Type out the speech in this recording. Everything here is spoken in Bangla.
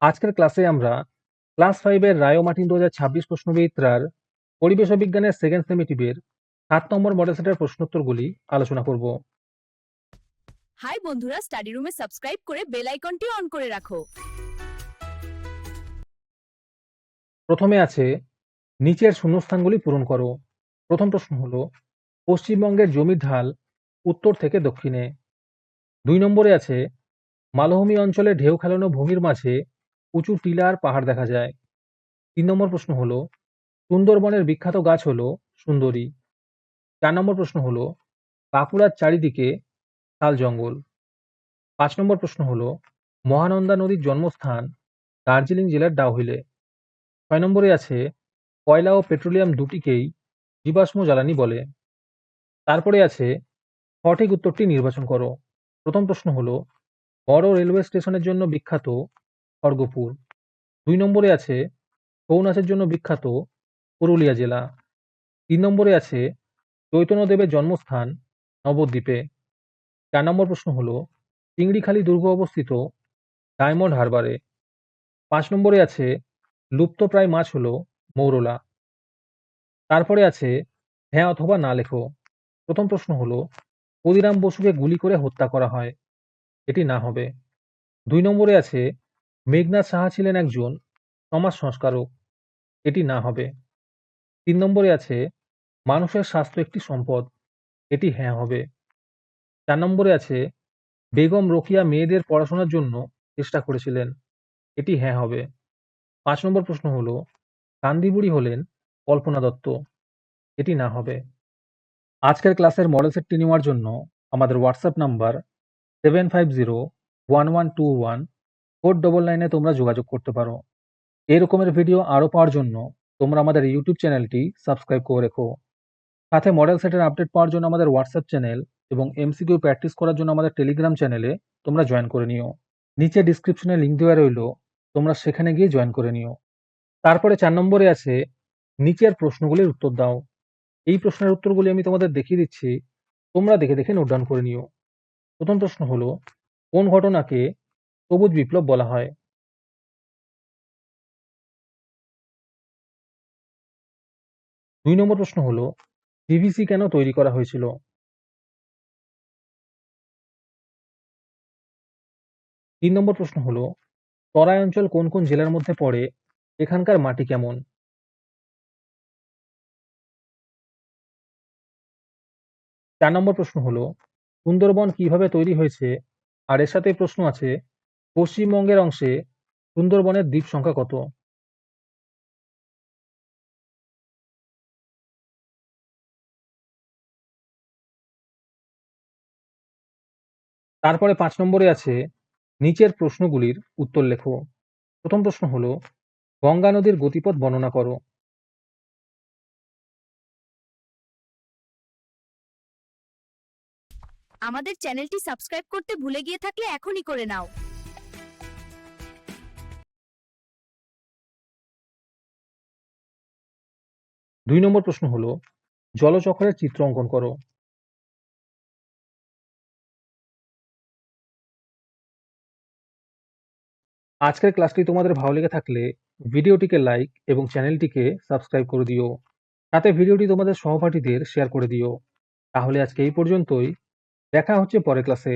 আজকের ক্লাসে আমরা ক্লাস 5 এর রায় ও মার্টিন 2026 প্রশ্নবিচিত্রার পরিবেশ বিজ্ঞানের সেকেন্ড সেমিটিভের 7 নম্বর মডেল সেটের প্রশ্নোত্তরগুলি আলোচনা করব। হাই বন্ধুরা, স্টাডি রুমে সাবস্ক্রাইব করে বেল আইকনটি অন করে রাখো। প্রথমে আছে নিচের শূন্যস্থানগুলি পূরণ করো। প্রথম প্রশ্ন হলো পশ্চিমবঙ্গের জমির ঢাল উত্তর থেকে দক্ষিণে। 2 নম্বরে আছে মালভূমি অঞ্চলে ঢেউ খেলানো ভূমির মাঝে উঁচু টিলা আর পাহাড় দেখা যায়। 3 নম্বর প্রশ্ন হলো সুন্দরবনের বিখ্যাত গাছ হলো সুন্দরী। 4 নম্বর প্রশ্ন হলো বাঁকুড়ার চারিদিকে শাল জঙ্গল। 5 নম্বর প্রশ্ন হলো মহানন্দা নদীর জন্মস্থান দার্জিলিং জেলার ডাউহিলে। 6 নম্বরে আছে কয়লা ও পেট্রোলিয়াম দুটিকেই জীবাশ্ম জ্বালানি বলে। তারপরে আছে সঠিক উত্তরটি নির্বাচন করো। প্রথম প্রশ্ন হলো বড় রেলওয়ে স্টেশনের জন্য বিখ্যাত খড়গপুর। 2 নম্বরে আছে ছৌ নাচের জন্য বিখ্যাত পুরুলিয়া জেলা। 3 নম্বরে আছে চৈতন্যদেবের জন্মস্থান নবদ্বীপে। 4 নম্বর প্রশ্ন হলো চিংড়িখালি দুর্গ অবস্থিত ডায়মন্ড হারবারে। 5 নম্বরে আছে লুপ্তপ্রায় মাছ হলো মৌরলা। তারপরে আছে হ্যাঁ অথবা না লেখো। প্রথম প্রশ্ন হলো ক্ষুদিরাম বসুকে গুলি করে হত্যা করা হয়, এটি না হবে। 2 নম্বরে আছে মেঘনাদ সাহা ছিলেন একজন সমাজ সংস্কারক, এটি না হবে। 3 নম্বরে আছে মানুষের স্বাস্থ্য একটি সম্পদ, এটি হ্যাঁ হবে। 4 নম্বরে আছে বেগম রোকেয়া মেয়েদের পড়াশোনার জন্য চেষ্টা করেছিলেন, এটি হ্যাঁ হবে। 5 নম্বর প্রশ্ন হলো গান্ধী বুড়ি হলেন কল্পনা দত্ত, এটি না হবে। আজকের ক্লাসের মডেল সেটটি নেওয়ার জন্য আমাদের হোয়াটসঅ্যাপ নাম্বার 7501114999 তোমরা যোগাযোগ করতে পারো। এই রকমের ভিডিও আরও পাওয়ার জন্য তোমরা আমাদের ইউটিউব চ্যানেলটি সাবস্ক্রাইব করে রেখো। সাথে মডেল সেটের আপডেট পাওয়ার জন্য আমাদের হোয়াটসঅ্যাপ চ্যানেল এবং এমসিকিউ প্র্যাকটিস করার জন্য আমাদের টেলিগ্রাম চ্যানেলে তোমরা জয়েন করে নিও। নিচে ডিসক্রিপশনে লিঙ্ক দেওয়া রইল, তোমরা সেখানে গিয়ে জয়েন করে নিও। তারপরে 4 নম্বরে আছে নিচের প্রশ্নগুলির উত্তর দাও। এই প্রশ্নের উত্তরগুলি আমি তোমাদের দেখিয়ে দিচ্ছি, তোমরা দেখে দেখে নোট ডাউন করে নিও। প্রথম প্রশ্ন হলো কোন ঘটনাকে সবুজ বিপ্লব বলা হয়? 2 নম্বর প্রশ্ন হলো পিভিসি কেন তৈরি করা হয়েছিল? 3 নম্বর প্রশ্ন হলো তরাই অঞ্চল কোন কোন জেলার মধ্যে পড়ে, এখানকার মাটি কেমন? 4 নম্বর প্রশ্ন হলো সুন্দরবন কিভাবে তৈরি হয়েছে, আর এর সাথে প্রশ্ন আছে পশ্চিমবঙ্গের অংশে সুন্দরবনের দ্বীপ সংখ্যা কত? তারপরে 5 নম্বরে আছে নিচের প্রশ্নগুলির উত্তর লেখো। প্রথম প্রশ্ন হলো গঙ্গা নদীর গতিপথ বর্ণনা করো। আমাদের চ্যানেলটি সাবস্ক্রাইব করতে ভুলে গিয়ে থাকলে এখনই করে নাও। 2 নম্বর প্রশ্ন হলো জলচক্রের চিত্র অঙ্কন করো। আজকের ক্লাসটি তোমাদের ভালো লেগে থাকলে ভিডিওটিকে লাইক এবং চ্যানেলটিকে সাবস্ক্রাইব করে দিও। সাথে ভিডিওটি তোমাদের সহপাঠীদের শেয়ার করে দিও। তাহলে আজকে এই পর্যন্তই, দেখা হচ্ছে পরের ক্লাসে।